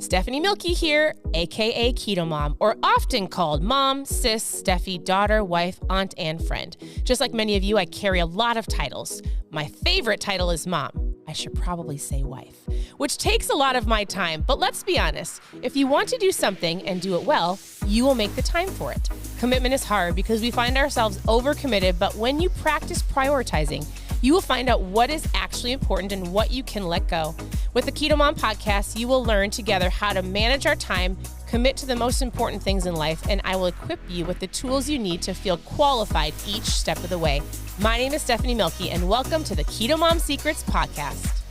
Stephanie Milky here, aka KetoMOM, or often called mom, sis, Steffi, daughter, wife, aunt, and friend. Just like many of you, I carry a lot of titles. My favorite title is mom. I should probably say wife, which takes a lot of my time. But let's be honest, if you want to do something and do it well, you will make the time for it. Commitment is hard because we find ourselves overcommitted, but when you practice prioritizing, you will find out what is actually important and what you can let go. With the KetoMOM podcast, you will learn together how to manage our time, commit to the most important things in life, and I will equip you with the tools you need to feel qualified each step of the way. My name is Stephanie Milky, and welcome to the KetoMOM Secrets podcast.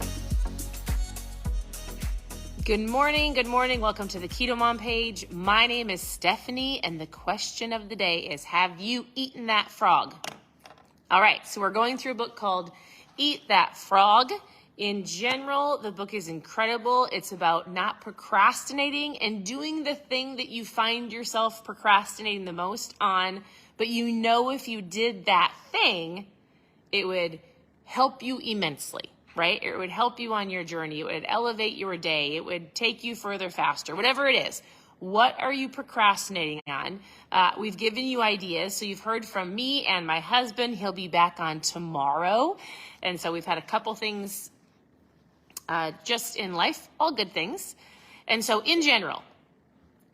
Good morning. Welcome to the KetoMOM page. My name is Stephanie, and the question of the day is, have you eaten that frog? All right, so we're going through a book called Eat That Frog. In general, the book is incredible. It's about not procrastinating and doing the thing that you find yourself procrastinating the most on, but you know if you did that thing, it would help you immensely, right? It would help you on your journey. It would elevate your day. It would take you further faster, whatever it is. What are you procrastinating on? We've given you ideas. So you've heard from me and my husband. He'll be back on tomorrow. And so we've had a couple things just in life, all good things. And so in general,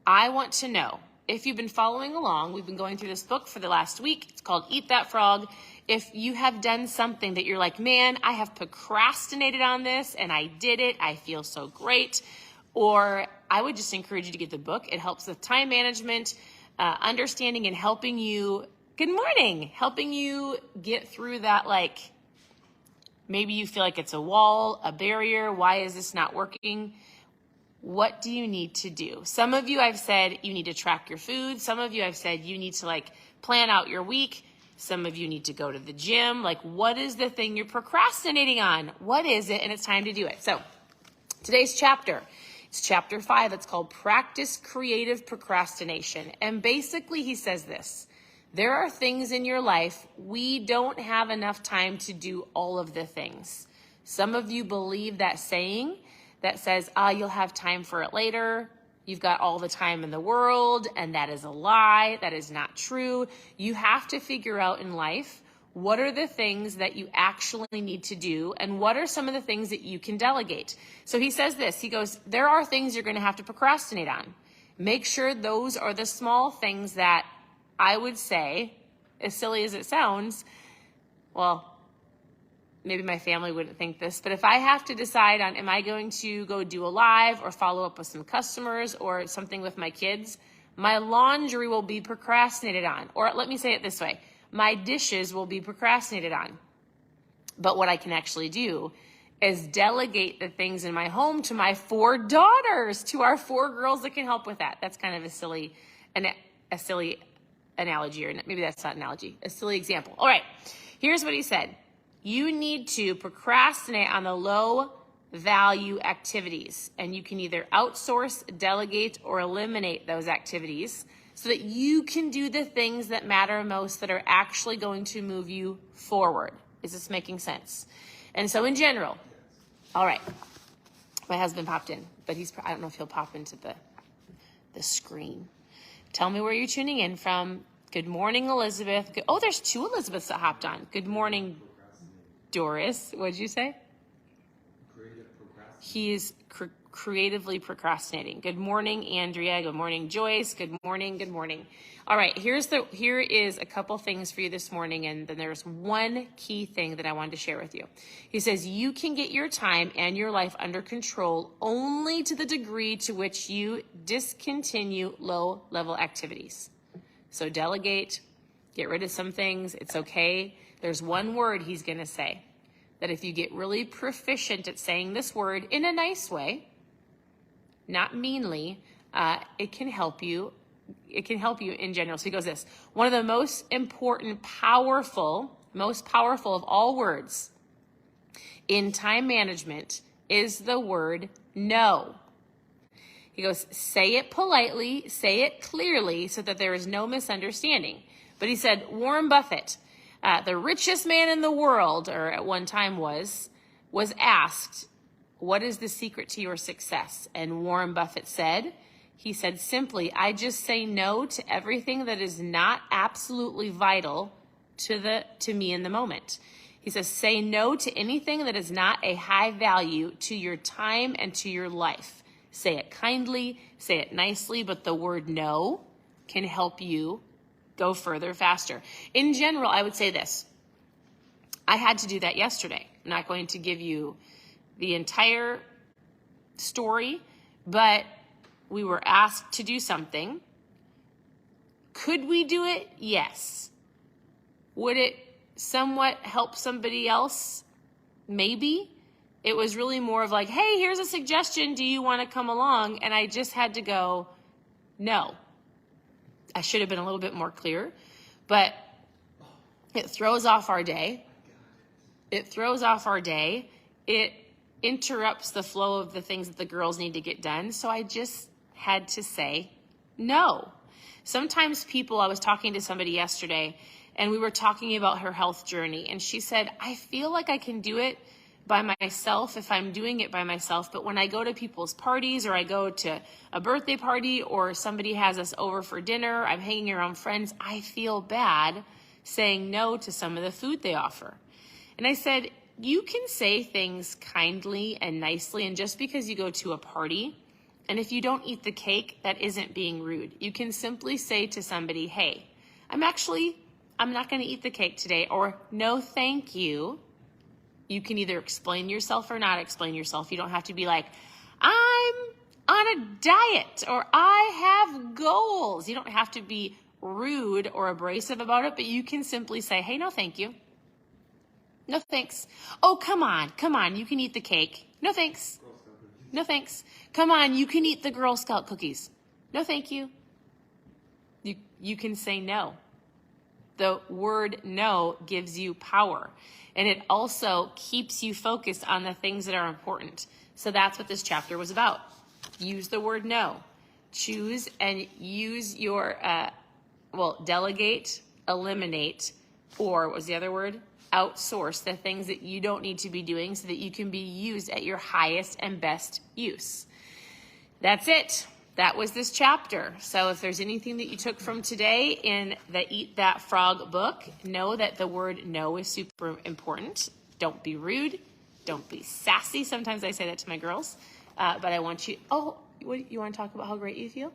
I want to know, if you've been following along, we've been going through this book for the last week. It's called Eat That Frog. If you have done something that you're like, man, I have procrastinated on this and I did it. I feel so great. Or I would just encourage you to get the book. It helps with time management, understanding, and helping you, helping you get through that, like, maybe you feel like it's a wall, a barrier. Why is this not working? What do you need to do? Some of you, I've said you need to track your food. Some of you, I've said you need to plan out your week. Some of you need to go to the gym. What is the thing you're procrastinating on? What is it? And it's time to do it. So today's chapter, it's chapter 5. It's called Practice Creative Procrastination. And basically he says this: there are things in your life we don't have enough time to do all of the things. Some of you believe that saying that says, you'll have time for it later. You've got all the time in the world, and that is a lie. That is not true. You have to figure out in life, what are the things that you actually need to do, and what are some of the things that you can delegate? So he says this, he goes, there are things you're going to have to procrastinate on. Make sure those are the small things that I would say, as silly as it sounds, well, maybe my family wouldn't think this, but if I have to decide on, am I going to go do a live or follow up with some customers or something with my kids, my laundry will be procrastinated on. Or let me say it this way, my dishes will be procrastinated on. But what I can actually do is delegate the things in my home to my 4 daughters, to our 4 girls that can help with that. That's kind of a silly analogy, or maybe that's not an analogy, a silly example. All right, here's what he said. You need to procrastinate on the low value activities, and you can either outsource, delegate, or eliminate those activities so that you can do the things that matter most, that are actually going to move you forward. Is this making sense? And so in general, all right, my husband popped in, but I don't know if he'll pop into the screen. Tell me where you're tuning in from. Good morning, Elizabeth. Oh, there's 2 Elizabeths that hopped on. Good morning, Doris. What did you say? He's creatively procrastinating. Good morning, Andrea. Good morning, Joyce. Good morning. All right, here is a couple things for you this morning, and then there's one key thing that I wanted to share with you. He says you can get your time and your life under control only to the degree to which you discontinue low-level activities. So delegate, get rid of some things. It's okay. There's one word he's going to say that if you get really proficient at saying this word in a nice way, not meanly, it can help you. It can help you in general. So he goes this: one of the most important, most powerful of all words in time management is the word no. He goes, say it politely, say it clearly so that there is no misunderstanding. But he said, Warren Buffett, the richest man in the world, or at one time was asked, what is the secret to your success? And Warren Buffett said, he said simply, I just say no to everything that is not absolutely vital to me in the moment. He says, say no to anything that is not a high value to your time and to your life. Say it kindly, say it nicely, but the word no can help you go further faster. In general, I would say this. I had to do that yesterday. I'm not going to give you the entire story, but we were asked to do something. Could we do it? Yes. Would it somewhat help somebody else? Maybe. It was really more of like, hey, here's a suggestion. Do you want to come along? And I just had to go, no. I should have been a little bit more clear, but it throws off our day. It throws off our day. It interrupts the flow of the things that the girls need to get done. So I just had to say no. Sometimes people, I was talking to somebody yesterday and we were talking about her health journey. And she said, I feel like I can do it by myself if I'm doing it by myself. But when I go to people's parties or I go to a birthday party or somebody has us over for dinner, I'm hanging around friends, I feel bad saying no to some of the food they offer. And I said, you can say things kindly and nicely. And just because you go to a party, and if you don't eat the cake, that isn't being rude. You can simply say to somebody, hey, I'm not going to eat the cake today, or no, thank you. You can either explain yourself or not explain yourself. You don't have to be like, I'm on a diet or I have goals. You don't have to be rude or abrasive about it, but you can simply say, hey, no, thank you. No, thanks. Oh, come on. You can eat the cake. No, thanks. No, thanks. Come on, you can eat the Girl Scout cookies. No, thank you. You can say no. The word no gives you power, and it also keeps you focused on the things that are important. So that's what this chapter was about. Use the word no. Choose and use your, delegate, eliminate, or what was the other word? Outsource the things that you don't need to be doing so that you can be used at your highest and best use. That's it. That was this chapter. So if there's anything that you took from today in the Eat That Frog book, know that the word no is super important. Don't be rude. Don't be sassy. Sometimes I say that to my girls. But I want you, you want to talk about how great you feel?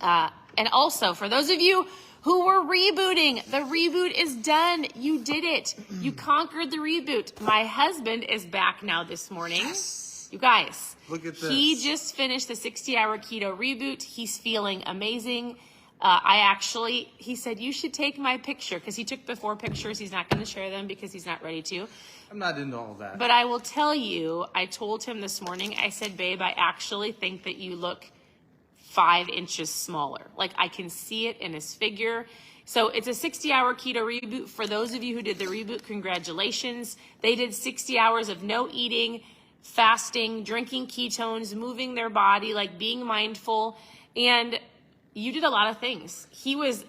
Yeah. And also, for those of you who were rebooting, the reboot is done. You did it. You conquered the reboot. My husband is back now this morning. Yes. You guys, look at this. He just finished the 60-hour keto reboot. He's feeling amazing. He said, you should take my picture, because he took before pictures. He's not going to share them because he's not ready to. I'm not into all that. But I will tell you, I told him this morning, I said, babe, I actually think that you look 5 inches smaller. Like, I can see it in his figure. So it's a 60-hour keto reboot. For those of you who did the reboot, congratulations. They did 60 hours of no eating, fasting, drinking ketones, moving their body, like being mindful. And you did a lot of things. He was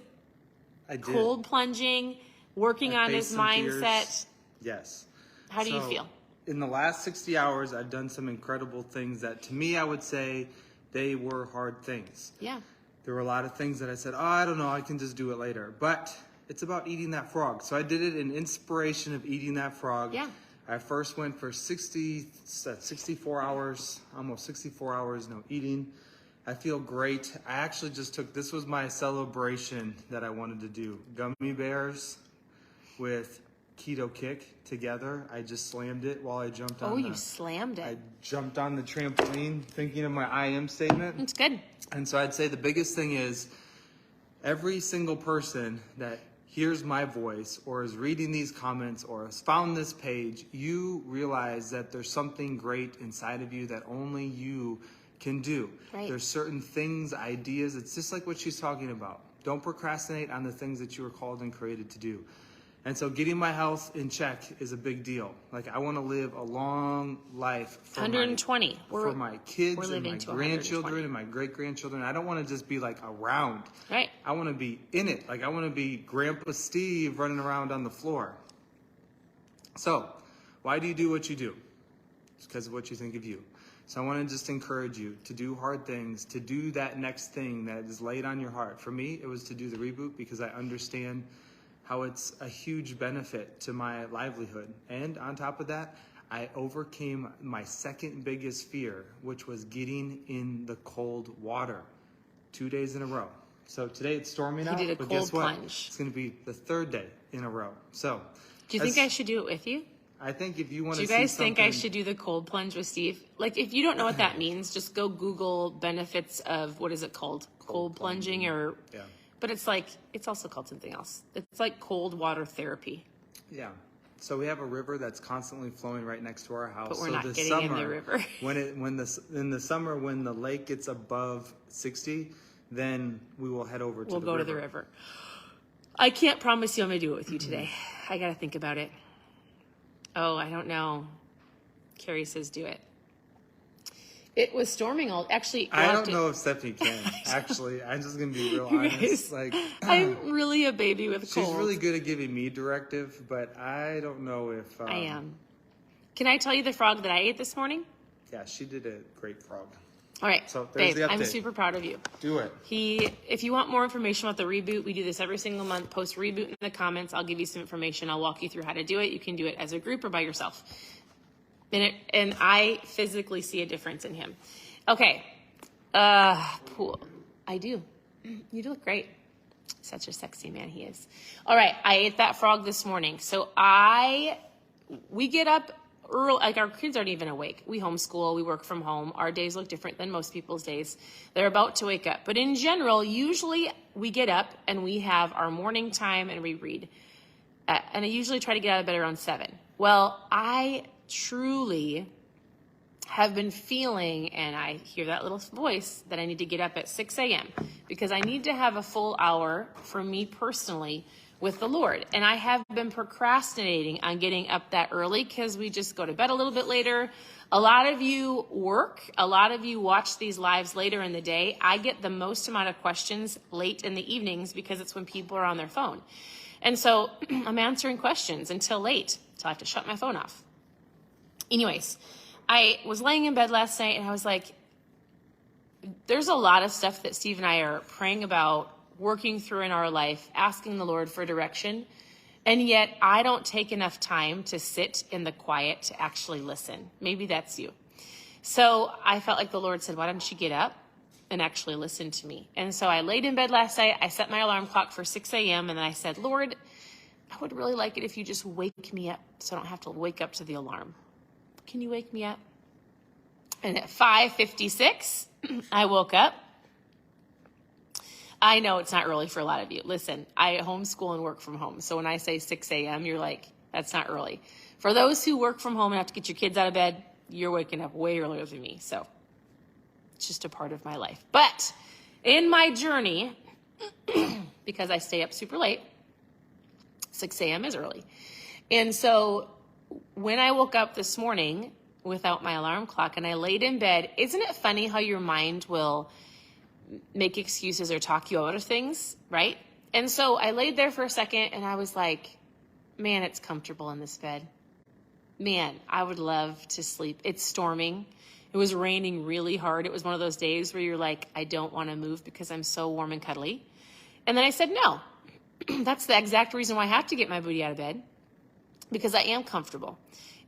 cold plunging, working on his mindset. Tears. Yes. How do you feel? In the last 60 hours, I've done some incredible things that, to me, I would say they were hard things. Yeah. There were a lot of things that I said, I don't know, I can just do it later. But it's about eating that frog. So I did it in inspiration of eating that frog. Yeah. I first went for 64 hours, almost 64 hours, no eating. I feel great. I actually just this was my celebration that I wanted to do. Gummy bears with Keto Kick together. I just slammed it while I jumped on you slammed it. I jumped on the trampoline thinking of my I am statement. It's good. And so I'd say the biggest thing is every single person that hears my voice or is reading these comments or has found this page, you realize that there's something great inside of you that only you can do. Right. There's certain things, ideas. It's just like what she's talking about. Don't procrastinate on the things that you were called and created to do. And so getting my health in check is a big deal. Like, I want to live a long life for 120 for my kids and my to grandchildren and my great-grandchildren. I don't want to just be like around. Right. I want to be in it. Like, I want to be Grandpa Steve running around on the floor. So, why do you do what you do? because of what you think of you. So I want to just encourage you to do hard things, to do that next thing that is laid on your heart. For me, it was to do the reboot because I understand how it's a huge benefit to my livelihood. And on top of that, I overcame my second biggest fear, which was getting in the cold water 2 days in a row. So today it's storming out, did a but cold guess what? plunge. It's going to be the third day in a row. So, Do you think I should do it with you? I think if you want Do to you see guys think I something- should do the cold plunge with Steve? Like, if you don't know what that means, just go Google benefits of, what is it called? Cold plunging or, Yeah. but it's like, it's also called something else. It's like cold water therapy. Yeah. So we have a river that's constantly flowing right next to our house. But we're so not this getting summer, in the river. in the summer when the lake gets above 60, then we will head over to We'll the go river. to the river. I can't promise you I'm going to do it with you today. I got to think about it. Oh, I don't know. Carrie says do it. It was storming all. Actually, I don't know if Stephanie can. Actually, I'm just gonna be real honest. Like, I'm really a baby with she's cold. really good at giving me directive, but I don't know if I am. Can I tell you the frog that I ate this morning? Yeah, she did a great frog. All right, So there's babe, the I'm update. super proud of you. Do it. If you want more information about the reboot, we do this every single month. Post reboot in the comments. I'll give you some information. I'll walk you through how to do it. You can do it as a group or by yourself. And I physically see a difference in him. Okay. Pool. I do. You do look great. Such a sexy man he is. All right. I ate that frog this morning. So we get up early, like our kids aren't even awake. We homeschool, we work from home. Our days look different than most people's days. They're about to wake up. But in general, usually we get up and we have our morning time and we read. And I usually try to get out of bed around 7. Well, I truly have been feeling, and I hear that little voice, that I need to get up at 6 a.m. because I need to have a full hour for me personally with the Lord. And I have been procrastinating on getting up that early because we just go to bed a little bit later. A lot of you work. A lot of you watch these lives later in the day. I get the most amount of questions late in the evenings because it's when people are on their phone. And so I'm answering questions until late, so I have to shut my phone off. Anyways, I was laying in bed last night and I was like, there's a lot of stuff that Steve and I are praying about, working through in our life, asking the Lord for direction. And yet I don't take enough time to sit in the quiet to actually listen. Maybe that's you. So I felt like the Lord said, why don't you get up and actually listen to me? And so I laid in bed last night. I set my alarm clock for 6 a.m. And then I said, Lord, I would really like it if you just wake me up so I don't have to wake up to the alarm. Can you wake me up? And at 5:56, I woke up. I know it's not early for a lot of you. Listen, I homeschool and work from home. So when I say 6 a.m., you're like, that's not early. For those who work from home and have to get your kids out of bed, you're waking up way earlier than me. So it's just a part of my life. But in my journey, because I stay up super late, 6 a.m. is early. And so when I woke up this morning without my alarm clock and I laid in bed, isn't it funny how your mind will make excuses or talk you out of things, right? And so I laid there for a second and I was like, man, it's comfortable in this bed. Man, I would love to sleep. It's storming. It was raining really hard. It was one of those days where you're like, I don't want to move because I'm so warm and cuddly. And then I said, no, that's the exact reason why I have to get my booty out of bed, because I am comfortable.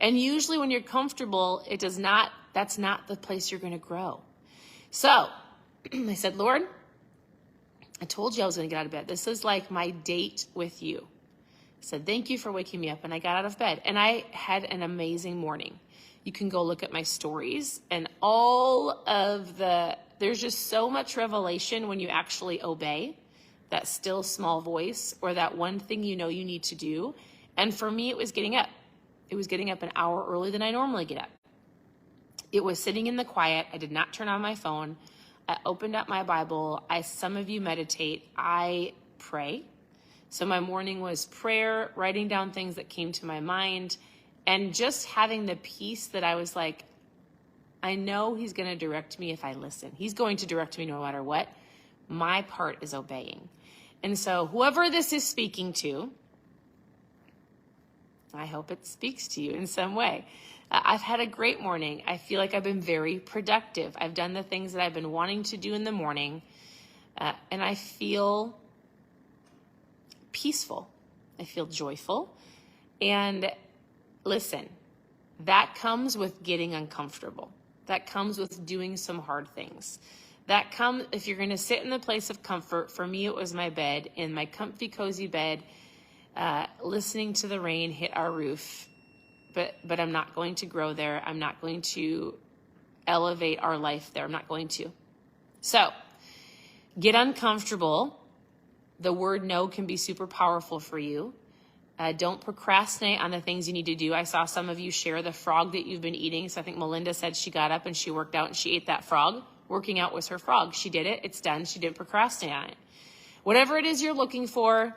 And usually when you're comfortable, that's not the place you're going to grow. So I said, Lord, I told you I was going to get out of bed. This is like my date with you. I said, thank you for waking me up. And I got out of bed and I had an amazing morning. You can go look at my stories and there's just so much revelation when you actually obey that still small voice or that one thing you know you need to do. And for me, it was getting up. It was getting up an hour earlier than I normally get up. It was sitting in the quiet. I did not turn on my phone. I opened up my Bible. Some of you meditate. I pray. So my morning was prayer, writing down things that came to my mind, and just having the peace that I was like, I know he's going to direct me if I listen. He's going to direct me no matter what. My part is obeying. And so whoever this is speaking to, I hope it speaks to you in some way. I've had a great morning. I feel like I've been very productive. I've done the things that I've been wanting to do in the morning, and I feel peaceful. I feel joyful. And listen, that comes with getting uncomfortable. That comes with doing some hard things. That comes, if you're going to sit in the place of comfort, for me, it was my bed, in my comfy, cozy bed, listening to the rain hit our roof. But I'm not going to grow there. I'm not going to elevate our life there. I'm not going to. So get uncomfortable. The word no can be super powerful for you. Don't procrastinate on the things you need to do. I saw some of you share the frog that you've been eating. So I think Melinda said she got up and she worked out and she ate that frog. Working out was her frog. She did it. It's done. She didn't procrastinate on it. Whatever it is you're looking for,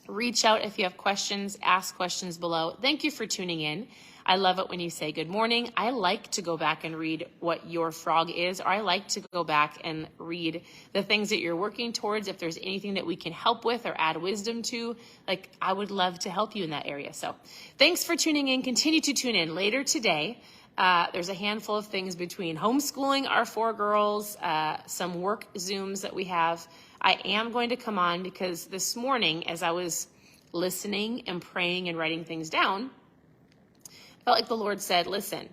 reach out if you have questions. Ask questions below. Thank you for tuning in. I love it when you say good morning. I like to go back and read what your frog is, or I like to go back and read the things that you're working towards. If there's anything that we can help with or add wisdom to, like, I would love to help you in that area. So thanks for tuning in. Continue to tune in later today. There's a handful of things between homeschooling our 4 girls, some work Zooms that we have. I am going to come on because this morning, as I was listening and praying and writing things down, I felt like the Lord said, listen,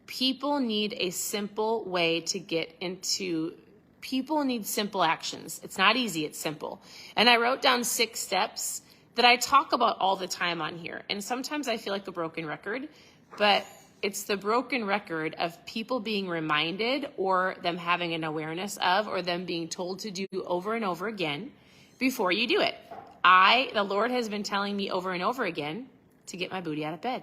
people need a simple way to get into, people need simple actions. It's not easy, it's simple. And I wrote down 6 steps that I talk about all the time on here. And sometimes I feel like a broken record, but it's the broken record of people being reminded, or them having an awareness of, or them being told to do over and over again before you do it. The Lord has been telling me over and over again to get my booty out of bed.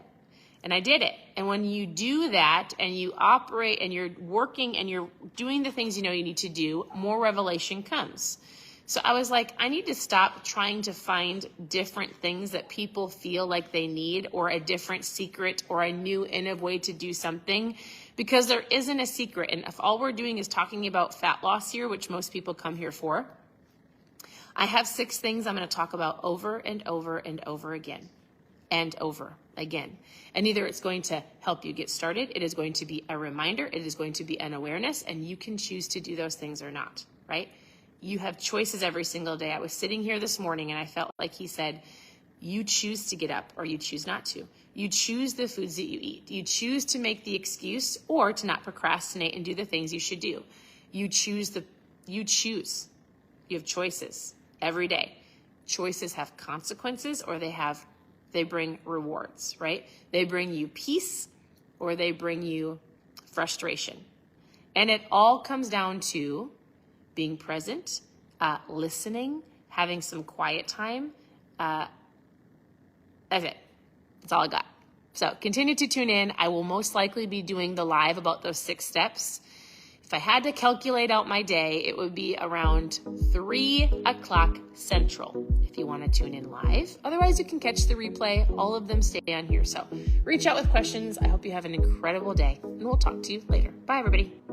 And I did it. And when you do that and you operate and you're working and you're doing the things you know you need to do, more revelation comes. So I was like, I need to stop trying to find different things that people feel like they need, or a different secret, or a new innovative way to do something, because there isn't a secret. And if all we're doing is talking about fat loss here, which most people come here for, I have 6 things I'm going to talk about over and over and over again and over again. And either it's going to help you get started, it is going to be a reminder, it is going to be an awareness, and you can choose to do those things or not, right? You have choices every single day. I was sitting here this morning and I felt like he said, you choose to get up or you choose not to. You choose the foods that you eat. You choose to make the excuse or to not procrastinate and do the things you should do. You choose. You have choices every day. Choices have consequences, or they bring rewards, right? They bring you peace or they bring you frustration. And it all comes down to being present, listening, having some quiet time. That's it. That's all I got. So continue to tune in. I will most likely be doing the live about those 6 steps. If I had to calculate out my day, it would be around 3 o'clock Central if you want to tune in live. Otherwise, you can catch the replay. All of them stay on here. So reach out with questions. I hope you have an incredible day, and we'll talk to you later. Bye, everybody.